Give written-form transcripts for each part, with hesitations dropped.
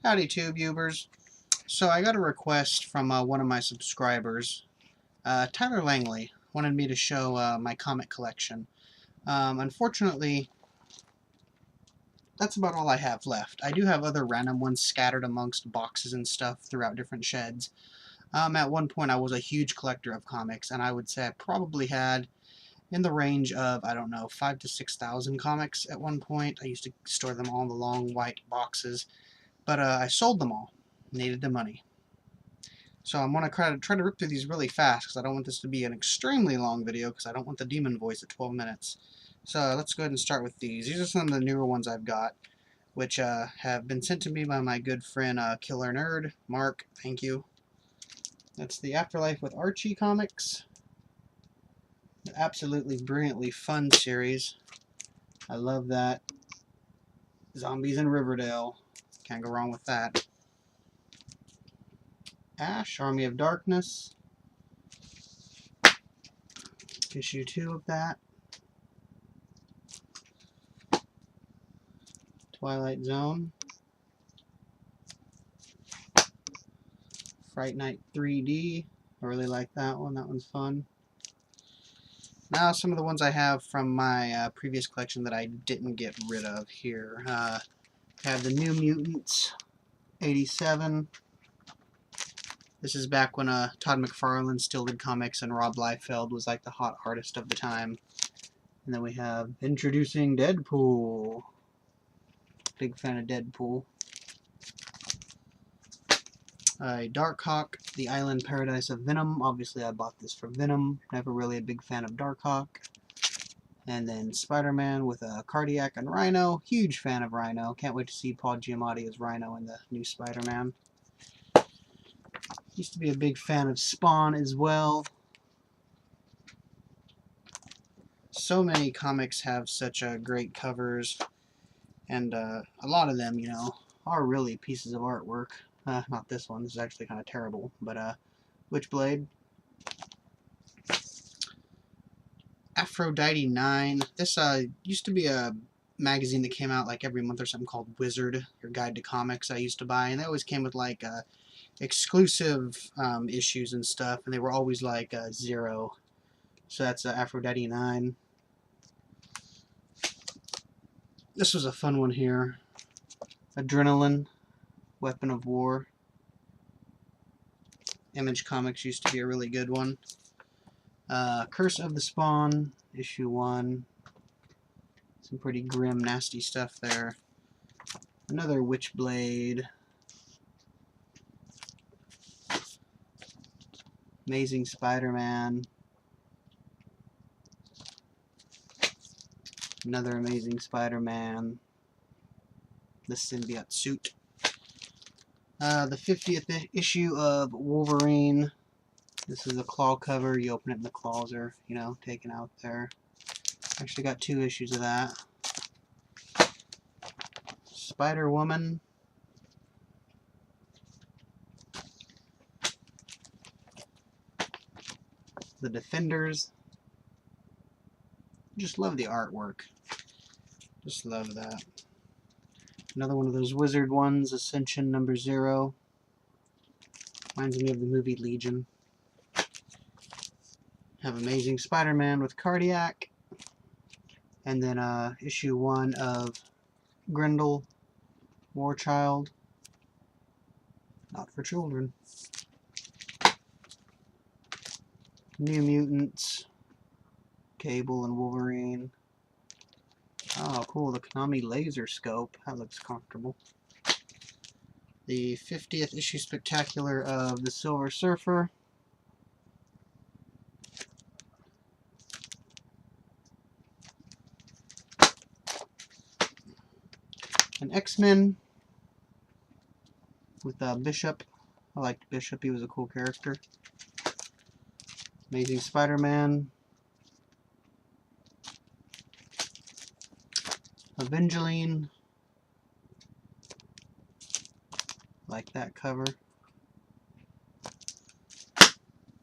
Howdy TubeUbers. So I got a request from one of my subscribers. Tyler Langley wanted me to show my comic collection. Unfortunately, that's about all I have left. I do have other random ones scattered amongst boxes and stuff throughout different sheds. At one point I was a huge collector of comics, and I would say I probably had in the range of, I don't know, 5,000 to 6,000 comics at one point. I used to store them all in the long white boxes, but I sold them all. Needed the money. So I'm going to try to rip through these really fast because I don't want this to be an extremely long video because I don't want the demon voice at 12 minutes. So let's go ahead and start with these. These are some of the newer ones I've got, which have been sent to me by my good friend Killer Nerd. Mark, thank you. That's the Afterlife with Archie comics. An absolutely brilliantly fun series. I love that. Zombies in Riverdale. Can't go wrong with that. Ash, Army of Darkness. Issue 2 of that. Twilight Zone. Fright Night 3D. I really like that one. That one's fun. Now some of the ones I have from my previous collection that I didn't get rid of here. I have the New Mutants 87. This is back when Todd McFarlane still did comics and Rob Liefeld was like the hot artist of the time. And then we have Introducing Deadpool. Big fan of Deadpool. Darkhawk, The Island Paradise of Venom. Obviously I bought this for Venom. Never really a big fan of Darkhawk. And then Spider-Man with Cardiac and Rhino. Huge fan of Rhino. Can't wait to see Paul Giamatti as Rhino in the new Spider-Man. Used to be a big fan of Spawn as well. So many comics have such great covers. And a lot of them, you know, are really pieces of artwork. Not this one. This is actually kind of terrible. But Witchblade. Aphrodite 9. This used to be a magazine that came out like every month or something called Wizard, your guide to comics I used to buy. And they always came with like exclusive issues and stuff. And they were always like 0. So that's Aphrodite 9. This was a fun one here. Adrenaline, Weapon of War. Image Comics used to be a really good one. Curse of the Spawn, issue 1. Some pretty grim, nasty stuff there. Another Witchblade. Amazing Spider-Man. Another Amazing Spider-Man. The symbiote suit. The 50th issue of Wolverine. This is a claw cover. You open it and the claws are, you know, taken out there. Actually got 2 issues of that. Spider-Woman. The Defenders. Just love the artwork. Just love that. Another one of those Wizard ones, Ascension number 0. Reminds me of the movie Legion. Have Amazing Spider-Man with Cardiac. And then issue 1 of Grendel, War Child. Not for children. New Mutants, Cable and Wolverine. Oh, cool, the Konami laser scope. That looks comfortable. The 50th issue spectacular of the Silver Surfer. An X-Men with Bishop. I liked Bishop, he was a cool character. Amazing Spider-Man. Evangeline. Like that cover.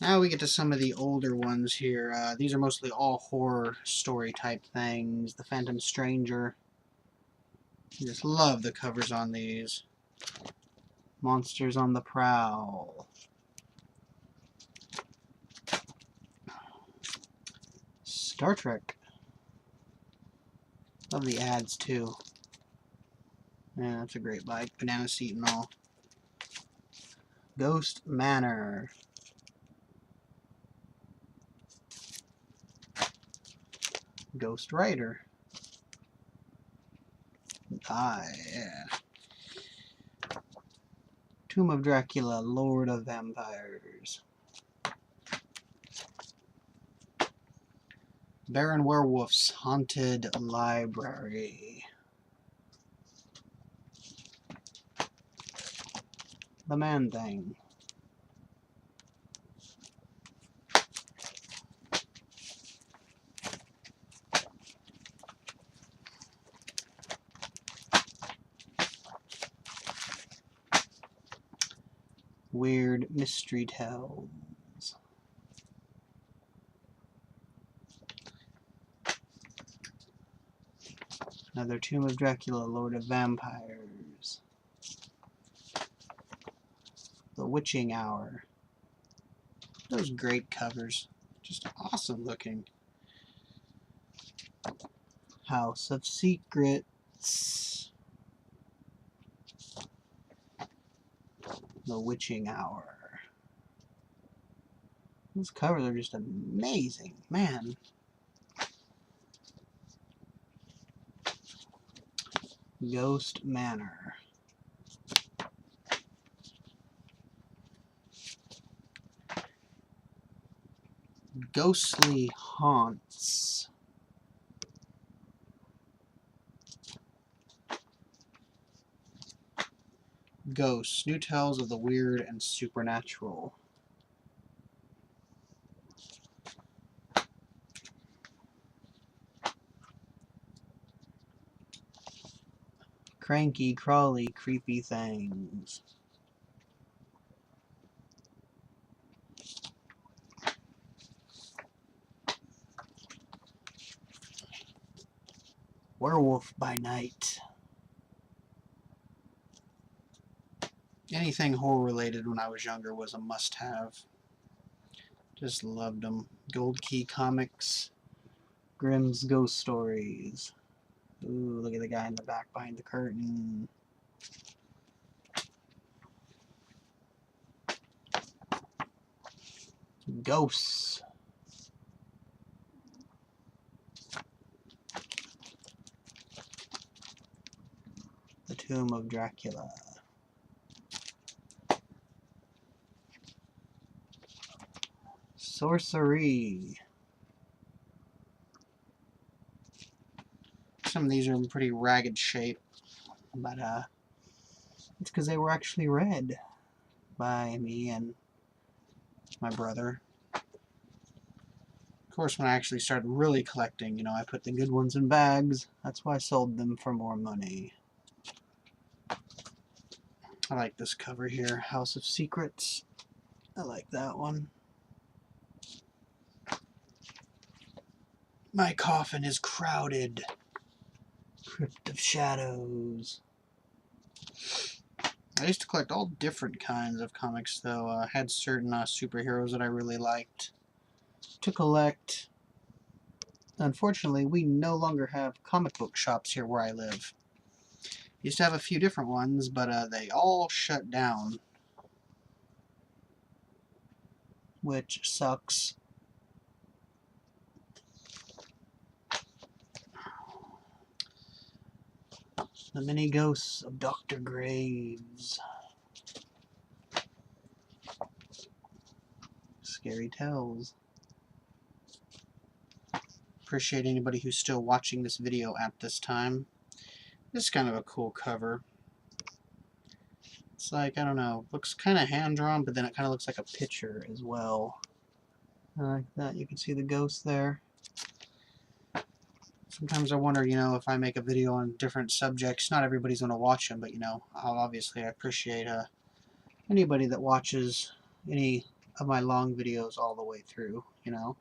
Now we get to some of the older ones here. These are mostly all horror story type things. The Phantom Stranger. I just love the covers on these. Monsters on the Prowl. Star Trek. Love the ads too. Yeah, that's a great bike. Banana seat and all. Ghost Manor. Ghost Rider. Yeah. Tomb of Dracula, Lord of Vampires. Baron Werewolf's Haunted Library. The Man Thing. Weird Mystery Tales. Another Tomb of Dracula, Lord of Vampires. The Witching Hour. Those great covers. Just awesome looking. House of Secrets. The Witching Hour. These covers are just amazing, man. Ghost Manor. Ghostly Haunts. Ghosts. New Tales of the Weird and Supernatural. Cranky, crawly, creepy things. Werewolf by Night. Anything horror related when I was younger was a must-have. Just loved them. Gold Key Comics. Grimm's Ghost Stories. Ooh, look at the guy in the back behind the curtain. Ghosts. The Tomb of Dracula. Sorcery. Some of these are in pretty ragged shape, but it's because they were actually read by me and my brother. Of course, when I actually started really collecting, you know, I put the good ones in bags. That's why I sold them for more money. I like this cover here, House of Secrets. I like that one. My coffin is crowded. Crypt of Shadows. I used to collect all different kinds of comics, though. I had certain superheroes that I really liked to collect. Unfortunately, we no longer have comic book shops here where I live. Used to have a few different ones, but they all shut down, which sucks. The Many Ghosts of Dr. Graves. Scary Tales. Appreciate anybody who's still watching this video at this time. This is kind of a cool cover. It's like, I don't know, looks kind of hand-drawn, but then it kind of looks like a picture as well. I like that. You can see the ghost there. Sometimes I wonder, you know, if I make a video on different subjects, not everybody's going to watch them, but, you know, obviously I appreciate anybody that watches any of my long videos all the way through, you know.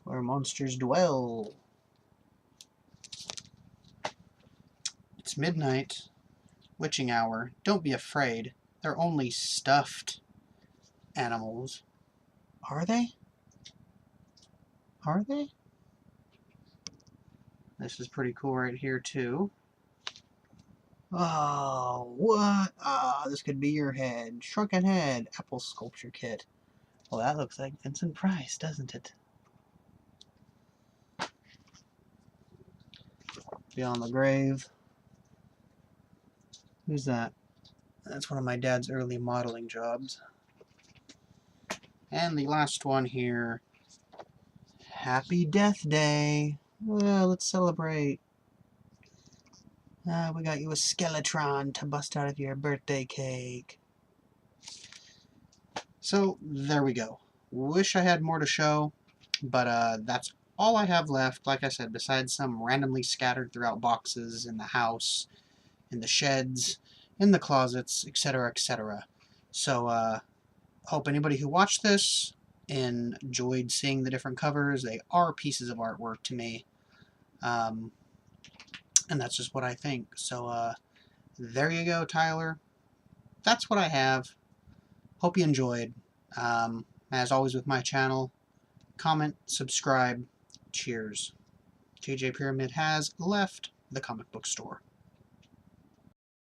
Where Monsters Dwell. It's midnight, witching hour. Don't be afraid. They're only stuffed animals. Are they? Are they? This is pretty cool right here, too. Oh, what? Ah, this could be your head. Shrunken head. Apple sculpture kit. Well, that looks like Vincent Price, doesn't it? Beyond the Grave. Who's that? That's one of my dad's early modeling jobs. And the last one here. Happy Death Day. Well, let's celebrate. We got you a Skeletron to bust out of your birthday cake. So, there we go. Wish I had more to show, but that's all I have left, like I said, besides some randomly scattered throughout boxes in the house, in the sheds, in the closets, etc., etc. So, hope anybody who watched this enjoyed seeing the different covers. They are pieces of artwork to me. And that's just what I think. So, there you go, Tyler. That's what I have. Hope you enjoyed. As always with my channel, comment, subscribe, cheers. JJ Pyramid has left the comic book store.